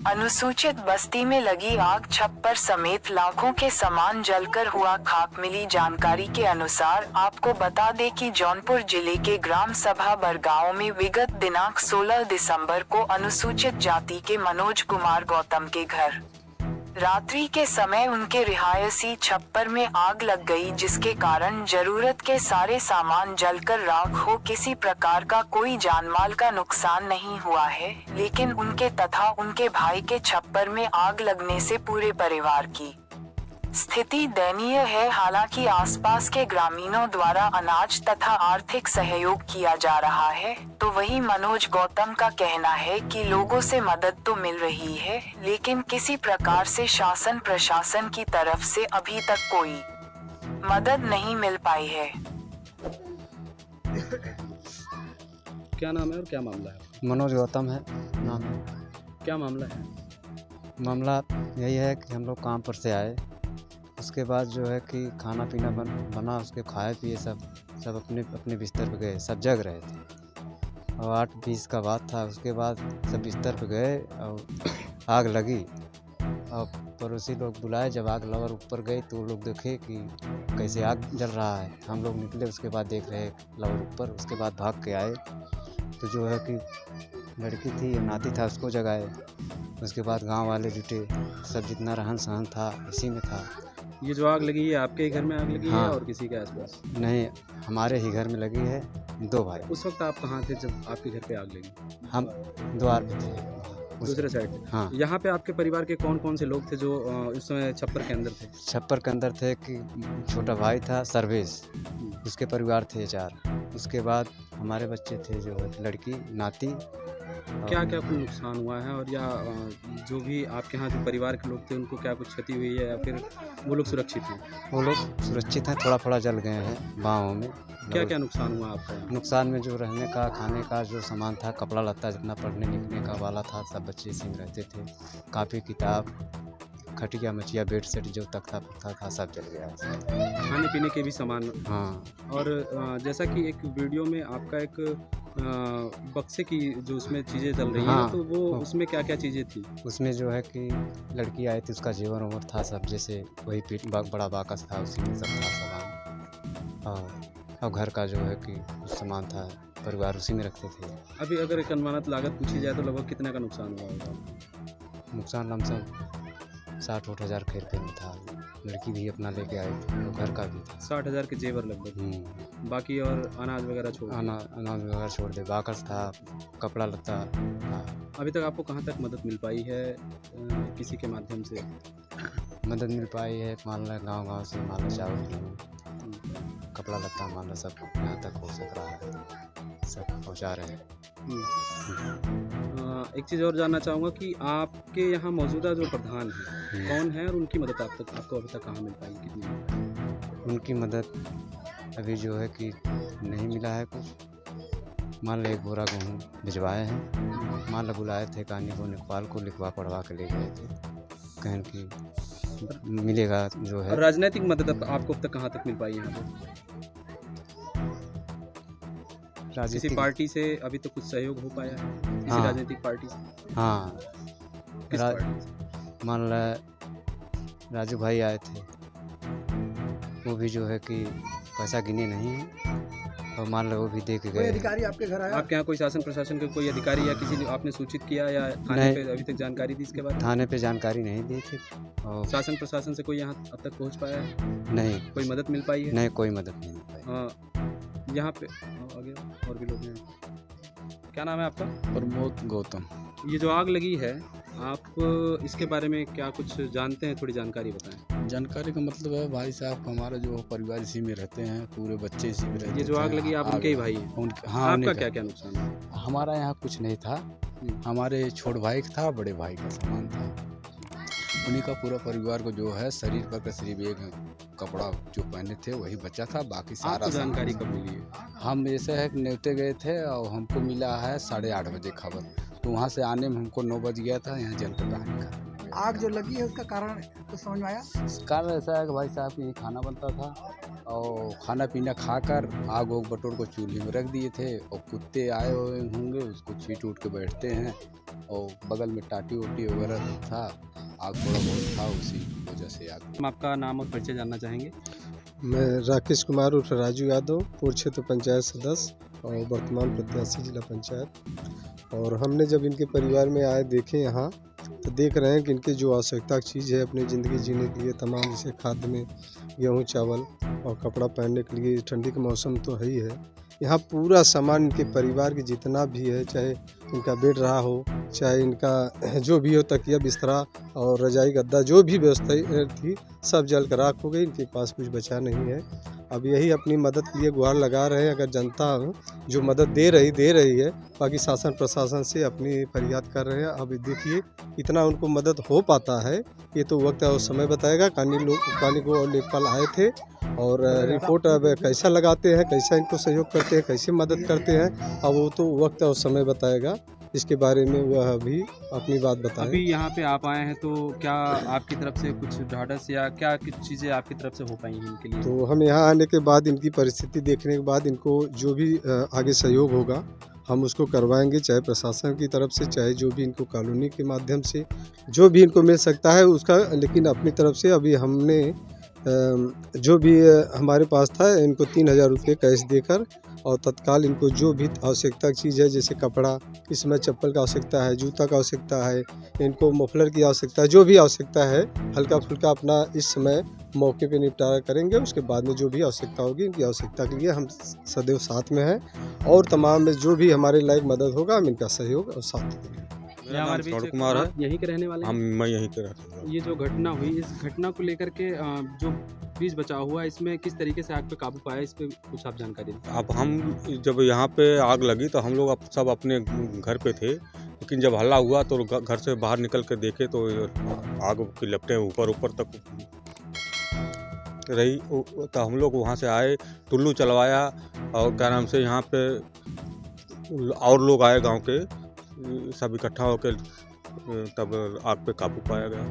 अनुसूचित बस्ती में लगी आग, छप्पर समेत लाखों के सामान जलकर हुआ खाक। मिली जानकारी के अनुसार आपको बता दें कि जौनपुर जिले के ग्राम सभा बरगांव में विगत दिनांक 16 दिसंबर को अनुसूचित जाति के मनोज कुमार गौतम के घर रात्रि के समय उनके रिहायशी छप्पर में आग लग गई, जिसके कारण जरूरत के सारे सामान जलकर राख हो। किसी प्रकार का कोई जानमाल का नुकसान नहीं हुआ है, लेकिन उनके तथा उनके भाई के छप्पर में आग लगने से पूरे परिवार की स्थिति दयनीय है। हालांकि आसपास के ग्रामीणों द्वारा अनाज तथा आर्थिक सहयोग किया जा रहा है, तो वहीं मनोज गौतम का कहना है कि लोगों से मदद तो मिल रही है, लेकिन किसी प्रकार से शासन प्रशासन की तरफ से अभी तक कोई मदद नहीं मिल पाई है। क्या नाम है और क्या मामला है? मनोज गौतम है नाम है। क्या मामला है? मामला यही है कि हम लोग काम पर से आए, उसके बाद जो है कि खाना पीना बना, उसके खाए पिए सब अपने अपने बिस्तर पे गए। सब जग रहे थे और 8:20 का बात था। उसके बाद सब बिस्तर पे गए और आग लगी और पड़ोसी लोग बुलाए। जब आग लवर ऊपर गई तो वो लोग देखे कि कैसे आग जल रहा है। हम लोग निकले, उसके बाद देख रहे लवर ऊपर। उसके बाद भाग के आए तो जो है कि लड़की थी, नाती था, उसको जगाए। उसके बाद गांव वाले जुटे, सब जितना रहन सहन था इसी में था। ये जो आग लगी है आपके ही घर में आग लगी है हाँ। और किसी के आसपास? नहीं, हमारे ही घर में लगी है। 2 भाई। उस वक्त आप कहाँ थे जब आपके घर पे आग लगी? हम द्वार पे थे दूसरे साइड? हाँ। यहाँ पे आपके परिवार के कौन कौन से लोग थे जो उस समय छप्पर के अंदर थे? छप्पर के अंदर थे कि छोटा भाई था सर्वेश, उसके परिवार थे 4। उसके बाद हमारे बच्चे थे, जो है लड़की, नाती। क्या क्या कुछ नुकसान हुआ है और या जो भी आपके यहाँ जो परिवार के लोग थे उनको क्या कुछ क्षति हुई है या फिर वो लोग सुरक्षित हैं? वो लोग सुरक्षित हैं, थोड़ा थोड़ा जल गए हैं बाहों में। क्या क्या नुकसान हुआ आपका यहाँ? नुकसान में जो रहने का, खाने का जो सामान था, कपड़ा लत्ता जितना पढ़ने लिखने का वाला था, सब बच्चे इसी में रहते थे। कापी किताब, खटिया मचिया, बेड सेट जो तख्ता पत्ता था सब जल गया। खाने पीने के भी सामान? हाँ। और जैसा कि एक वीडियो में आपका एक बक्से की जो उसमें चीज़ें चल रही हाँ, हैं, तो वो हाँ। उसमें क्या क्या चीज़ें थी? उसमें जो है कि लड़की आई थी, उसका जेवर उवर था सब, जैसे वही बड़ा बाकस था, उसी में सब था सामान। और घर का जो है कि सामान था, परिवार उसी में रखते थे। अभी अगर एक अनुमानित लागत पूछी जाए तो लगभग कितना का नुकसान हुआ होगा? नुकसान लमसम 60-60 हज़ार खेर पे में था। लड़की भी अपना लेके आई थी, तो घर का भी था। 60,000 के जेवर लगभग? बाकी और अनाज वगैरह छोड़? अनाज वगैरह छोड़ दे, बाकस था, कपड़ा लत्ता था। अभी तक आपको कहाँ तक मदद मिल पाई है किसी के माध्यम से? मदद मिल पाई है, मान लो गाँव से, मान लो चावल गेहूँ, कपड़ा लत्ता, मान लो सब यहाँ तक हो सक रहा है, सब पहुँचा रहे हैं। एक चीज़ और जानना चाहूँगा कि आपके यहाँ मौजूदा जो प्रधान हैं कौन है और उनकी मदद आपको अभी तक कहाँ मिल पाई, कितनी मिल पाई? उनकी मदद अभी जो है कि नहीं मिला है कुछ। मान लो 1 बोरा गेहूँ भिजवाए हैं, मान लो बुलाए थे कहानी को, नेपाल को लिखवा पढ़वा के ले गए थे, कहन कि मिलेगा जो है। राजनीतिक मदद आपको अब तक कहाँ तक मिल पाई यहाँ पर? किसी पार्टी से अभी तो कुछ सहयोग हो पाया है किसी हाँ। राजनीतिक पार्टी से? हाँ। किस पार्टी से? मान लो राजू भाई आए थे, वो भी जो है कि पैसा गिने नहीं है, और मान लो वो भी दे के गए। अधिकारी आपके घर आया? आपके यहाँ कोई शासन प्रशासन के कोई अधिकारी या किसी ने आपने सूचित किया या थाने पे अभी तक जानकारी दी इसके बारे में? थाने पे जानकारी नहीं दी थी। और शासन प्रशासन से कोई यहाँ अब तक पहुँच पाया है? नहीं, कोई मदद मिल पाई है? नहीं, कोई मदद नहीं मिल पाई। यहाँ पे आगे और भी लोग हैं। क्या नाम है आपका? प्रमोद गौतम। ये जो आग लगी है, आप इसके बारे में क्या कुछ जानते हैं? थोड़ी जानकारी बताएं। जानकारी का मतलब है भाई साहब, हमारा जो परिवार इसी में रहते हैं, पूरे बच्चे इसी में रहते हैं। ये जो आग लगी आप उनके ही भाई हैं? हाँ। आपका क्या क्या नुकसान है? हमारा यहाँ कुछ नहीं था, हमारे छोट भाई का था, बड़े भाई का सामान था। उन्हीं का पूरा परिवार को जो है शरीर पर का सिर्फ एक कपड़ा जो पहने थे वही बचा था, बाकी सारा जानकारी कब मिली है? हम ऐसे है कि न्योते गए थे और हमको मिला है 8:30 बजे खबर, तो वहाँ से आने में हमको 9 बज गया था, यहाँ जलकर कहानी खत्म। आग जो लगी है उसका कारण कुछ समझ में आया? कारण ऐसा है कि भाई साहब ये खाना बनता था और खाना पीना खाकर आग ओग बटोर को चूल्हे में रख दिए थे और कुत्ते आए हुए होंगे, उसको छीट उठ के बैठते हैं और बगल में टाटी ओटी वगैरह था, आग थोड़ा बहुत था, उसी वजह से आग। हम आपका नाम और परिचय जानना चाहेंगे। मैं राकेश कुमार उर्फ राजू यादव, पूर्व क्षेत्र पंचायत सदस्य और वर्तमान प्रत्याशी जिला पंचायत। और हमने जब इनके परिवार में आए देखे यहाँ, तो देख रहे हैं कि इनकी जो आवश्यकता की चीज़ है अपनी ज़िंदगी जीने के लिए, तमाम जैसे खाद्य में गेहूँ चावल और कपड़ा पहनने के लिए, ठंडी का मौसम तो है ही है, यहाँ पूरा सामान इनके परिवार के जितना भी है, चाहे इनका बेड रहा हो, चाहे इनका जो भी हो, तकिया बिस्तरा और रजाई गद्दा, जो भी व्यवस्था थी सब जल कर राख हो गई। इनके पास कुछ बचा नहीं है। अब यही अपनी मदद के लिए गुहार लगा रहे हैं। अगर जनता जो मदद दे रही है, बाकी शासन प्रशासन से अपनी फरियाद कर रहे हैं। अब देखिए इतना उनको मदद हो पाता है, ये तो वक्त और समय बताएगा। कानी को लेखपाल आए थे और रिपोर्ट अब कैसा लगाते हैं, कैसा इनको सहयोग करते हैं, कैसे मदद करते हैं, अब वो तो वक्त और समय बताएगा। इसके बारे में वह भी अपनी बात बताएं। अभी यहाँ पे आप आए हैं तो क्या आपकी तरफ से कुछ ढाढ़स या क्या कुछ चीज़ें आपकी तरफ से हो पाई हैं इनके लिए? तो हम यहाँ आने के बाद इनकी परिस्थिति देखने के बाद इनको जो भी आगे सहयोग होगा हम उसको करवाएंगे, चाहे प्रशासन की तरफ से, चाहे जो भी इनको कॉलोनी के माध्यम से जो भी इनको मिल सकता है उसका। लेकिन अपनी तरफ से अभी हमने जो भी हमारे पास था इनको 3000 रुपये कैश देकर और तत्काल इनको जो भी आवश्यकता की चीज़ है, जैसे कपड़ा, इस समय चप्पल का आवश्यकता है, जूता का आवश्यकता है, इनको मफलर की आवश्यकता है, जो भी आवश्यकता है हल्का फुल्का अपना इस समय मौके पे निपटारा करेंगे। उसके बाद में जो भी आवश्यकता होगी, इनकी आवश्यकता के लिए हम सदैव साथ में हैं और तमाम जो भी हमारे लायक मदद होगा हम इनका सहयोग और साथ देंगे। मेरा नाम श्रवण कुमार है। यहीं के रहने वाले हैं? मैं यहीं के रहता हूँ। ये जो घटना हुई, इस घटना को लेकर के जो बीच बचाव हुआ, इसमें किस तरीके से आग पे काबू पाया, इस पे कुछ आप जानकारी दें। अब हम जब यहाँ पे आग लगी तो हम लोग सब अपने घर पे थे, लेकिन जब हल्ला हुआ तो घर से बाहर निकल कर देखे तो आग की लपटें ऊपर तक रही। तो हम लोग वहाँ से आए, टुल्लू चलवाया और क्या नाम से यहाँ पे और लोग आए गांव के, सब इकट्ठा होकर तब आग पे काबू पाया गया।